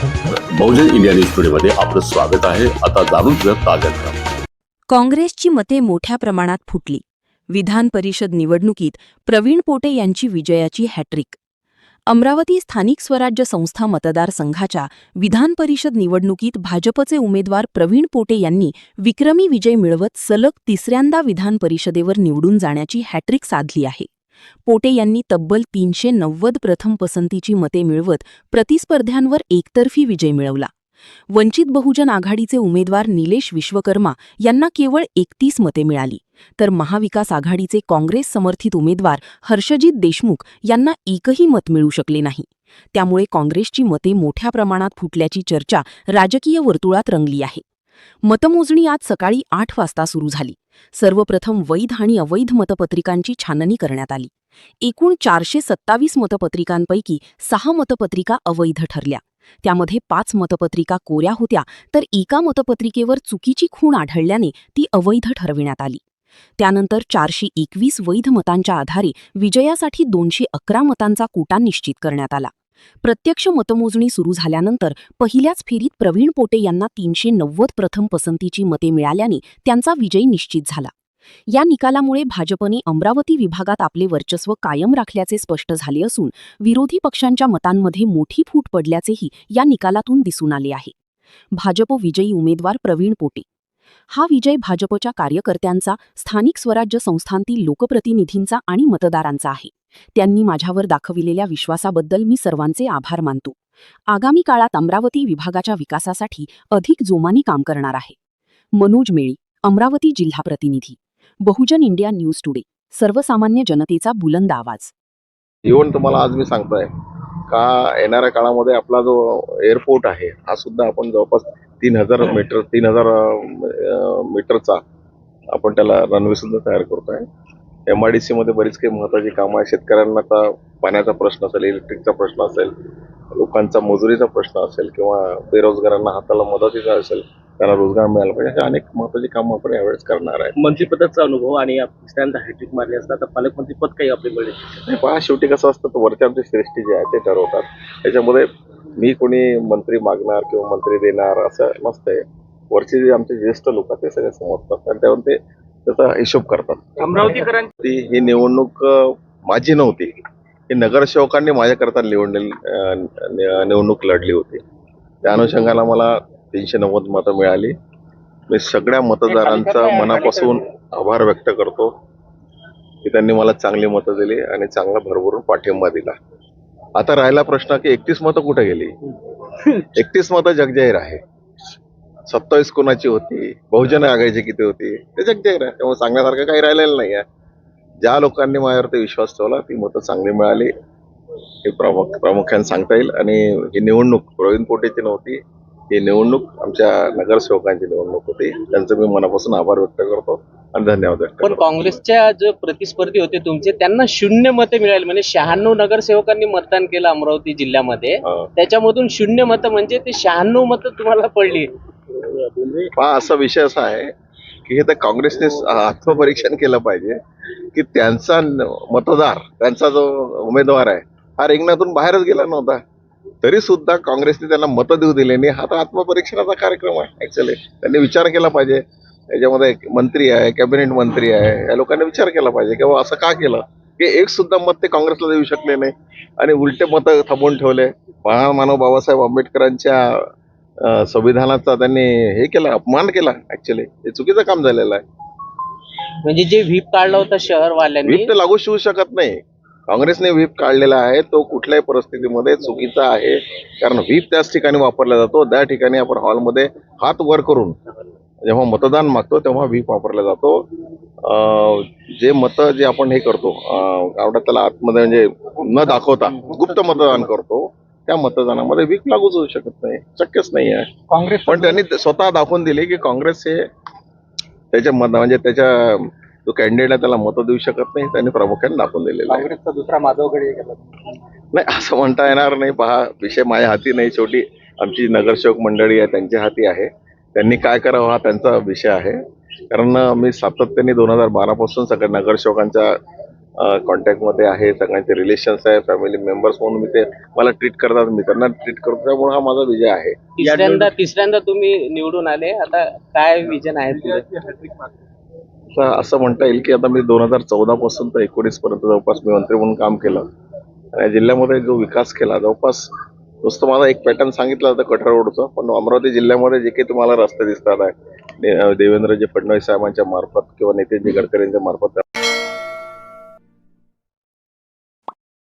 बहुजन India news टुडेमध्ये आपलं स्वागत आहे. आता जाणून घेऊया ताज्या घडामोडी. काँग्रेसची मते मोठ्या प्रमाणात फुटली. विधान परिषद निवडणुकीत प्रवीण पोटे यांची विजयाची हॅट्रिक. अमरावती स्थानिक स्वराज्य संस्था मतदारसंघाच्या विधान परिषद निवडणुकीत भाजपचे उमेदवार प्रवीण पोटे यांनी विक्रमी विजय मिळवत सलग तिसऱ्यांदा विधान परिषदेवर निवडून जाण्याची हॅट्रिक साधली आहे. पोटे यांनी तब्बल 390 प्रथम पसंतीची मते मिळवत प्रतिस्पर्ध्यांवर एकतर्फी विजय मिळवला. वंचित बहुजन आघाडीचे उमेदवार निलेश विश्वकर्मा यांना केवळ 31 मते मिळाली, तर महाविकास आघाडीचे काँग्रेस समर्थित उमेदवार हर्षजित देशमुख यांना एकही मत मिळू शकले नाही. त्यामुळे काँग्रेसची मते मोठ्या प्रमाणात फुटल्याची चर्चा राजकीय वर्तुळात रंगली आहे. मतमोजणी आज सकाळी 8 वाजता सुरू झाली. सर्वप्रथम वैध आणि अवैध मतपत्रिकांची छाननी करण्यात आली. एकूण 427 मतपत्रिकांपैकी 6 मतपत्रिका अवैध ठरल्या. त्यामध्ये 5 मतपत्रिका कोऱ्या होत्या, तर एका मतपत्रिकेवर चुकीची खूण आढळल्याने ती अवैध ठरविण्यात आली. त्यानंतर 421 वैध मतांच्या आधारे विजयासाठी 211 मतांचा कोटा निश्चित करण्यात आला. प्रत्यक्ष मतमोजणी सुरू झाल्यानंतर पहिल्याच फेरीत प्रवीण पोटे यांना 390 प्रथम पसंतीची मते मिळाल्याने त्यांचा विजय निश्चित झाला. या निकालामुळे भाजपने अमरावती विभागात आपले वर्चस्व कायम राखल्याचे स्पष्ट झाले असून विरोधी पक्षांच्या मतांमध्ये मोठी फूट पडल्याचेही या निकालातून दिसून आले आहे. भाजप विजयी उमेदवार प्रवीण पोटे. हा विजय भाजपच्या कार्यकर्त्यांचा, स्थानिक स्वराज्य संस्थांतील लोकप्रतिनिधींचा आणि मतदारांचा आहे. त्यांनी माझ्यावर दाखविलेल्या विश्वासाबद्दल मी सर्वांचे आभार मानतो. आगामी काळात अमरावती विभागाच्या विकासासाठी अधिक जोमाने काम करणार आहे. मनोज मेळी, अमरावती जिल्हा प्रतिनिधी, बहुजन इंडिया न्यूज टुडे. सर्वसामान्य जनतेचा बुलंद आवाज. इव्हन तुम्हाला आज मी सांगतोय का येणाऱ्या काळामध्ये आपला जो एअरपोर्ट आहे हा सुद्धा आपण जवळपास 3000 मीटरचा आपण त्याला रनवे सुद्धा तयार करतोय. MIDC मध्ये बरीच काही महत्त्वाची कामं आहे. शेतकऱ्यांना आता पाण्याचा प्रश्न असेल, इलेक्ट्रिकचा प्रश्न असेल, लोकांचा मजुरीचा प्रश्न असेल किंवा बेरोजगारांना हाताला मदतीचा असेल, त्यांना रोजगार मिळाला पाहिजे, अशा अनेक महत्त्वाची कामं आपण यावेळेस करणार आहे. मंत्रिपदाचा अनुभव आणि तिसऱ्यांदा हॅट्रिक मारली असता तर पालकमंत्रीपद काही आपले मिळेल. पहा, शेवटी कसं असतं, तर वरच्या आमचे श्रेष्ठी जे आहे ते ठरवतात. त्याच्यामध्ये मी कोणी मंत्री मागणार किंवा मंत्री देणार असं नसतंय. वरचे जे आमचे ज्येष्ठ लोक आहेत ते सगळे समजतात आणि त्यावर ते त्याचा हिशोब करतात. अमरावतीकरांची ही निवडणूक माझी नव्हती, ही नगरसेवकांनी माझ्याकरता निवडणूक लढली होती. त्या अनुषंगाला मला 390 मतं मिळाली. मी सगळ्या मतदारांचा मनापासून आभार व्यक्त करतो की त्यांनी मला चांगली मतं दिली आणि चांगला भरभरून पाठिंबा दिला. आता राहिला प्रश्न की 31 मतं कुठे गेली. 31 मतं जगजाहीर आहे. 27 कोणाची होती, बहुजन आघाडीची किती होती ते जगजाहीर आहे. त्यामुळे सांगण्यासारखं काही राहिलेलं नाही आहे. ज्या लोकांनी माझ्यावरती विश्वास ठेवला ती मतं चांगली मिळाली हे प्रामुख्याने सांगता येईल. आणि ही निवडणूक प्रवीण पोटेची नव्हती, ही निवडणूक आमच्या नगरसेवकांची निवडणूक होती. त्यांचं मी मनापासून आभार व्यक्त करतो आणि धन्यवाद व्यक्त पण करतो. काँग्रेसच्या जो प्रतिस्पर्धी होते तुमचे त्यांना 0 मतं मिळाली. म्हणजे 96 नगरसेवकांनी मतदान केलं अमरावती जिल्ह्यामध्ये. त्याच्यामधून 0 मतं म्हणजे ते 96 मतं तुम्हाला पडली. हा असा विषय असा आहे की हे तर काँग्रेसने आत्मपरीक्षण केलं पाहिजे की त्यांचा मतदार, त्यांचा जो उमेदवार आहे हा रिंगणातून बाहेरच गेला नव्हता, तरी सुद्धा काँग्रेसने त्यांना मतं देऊ दिले नाही. हा तर आत्मपरीक्षणाचा कार्यक्रम आहे. ऍक्च्युअली त्यांनी विचार केला पाहिजे. याच्यामध्ये मंत्री आहे, कॅबिनेट मंत्री आहे, या लोकांनी विचार केला पाहिजे की असं का केलं की एक सुद्धा मत ते काँग्रेसला देऊ शकले नाही आणि उलटे मतं थांबवून ठेवले. महामानव बाबासाहेब आंबेडकरांच्या संविधानाचा त्यांनी हे केला, अपमान केला. ऍक्च्युअली हे चुकीचं काम झालेलं आहे. म्हणजे जे व्हीप काढला होता शहरवाल्यांनी, व्हीप तर लागू शिवू शकत नाही. काँग्रेसने व्हीप काढलेला आहे तो कुठल्याही परिस्थितीमध्ये चुकीचा आहे. कारण व्हीप त्याच ठिकाणी वापरला जातो, त्या ठिकाणी आपण हॉलमध्ये हात वर करून जेव्हा मतदान मागतो तेव्हा व्हीप वापरला जातो. जे मतं जे आपण हे करतो आवडत त्याला आतमध्ये म्हणजे न दाखवता गुप्त मतदान करतो, त्या मतदानामध्ये व्हीप लागूच होऊ शकत नाही, शक्यच नाही आहे. काँग्रेस पण त्यांनी स्वतः दाखवून दिले की काँग्रेस हे त्याच्या म्हणजे त्याच्या जो कॅन्डिडेट आहे त्याला मतं देऊ शकत नाही. त्यांनी प्रामुख्याने दाखवून दिलेलं आहे. काँग्रेसचा दुसरा माधवकडे नाही असं म्हणता येणार नाही. पहा, विषय माझ्या हाती नाही. शेवटी आमची नगरसेवक मंडळी आहे त्यांच्या हाती आहे. त्यांनी काय करावं हा त्यांचा विषय आहे. कारण मी सातत्याने 2012 पासून सगळ्या नगरसेवकांच्या कॉन्टॅक्टमध्ये आहे, सगळ्यांचे रिलेशन्स आहे, फॅमिली मेंबर्स म्हणून मी ते मला ट्रीट करतात, मी त्यांना ट्रीट करतो, त्यामुळे हा माझा विजय आहे. तिसऱ्यांदा तुम्ही निवडून आले, आता काय विजन आहे पुढे? आता असं म्हणता येईल की आता मी 2014 पासून तर 19 पर्यंत जवळपास मी मंत्री म्हणून काम केलं आणि या जिल्ह्यामध्ये जो विकास केला, जवळपास नुसतं माझा एक पॅटर्न सांगितलं होतं कठोर रोडचं, पण अमरावती जिल्ह्यामध्ये जे काही तुम्हाला रस्ते दिसतात आहे देवेंद्रजी फडणवीस साहेबांच्या मार्फत किंवा नितीनजी गडकरींच्या मार्फत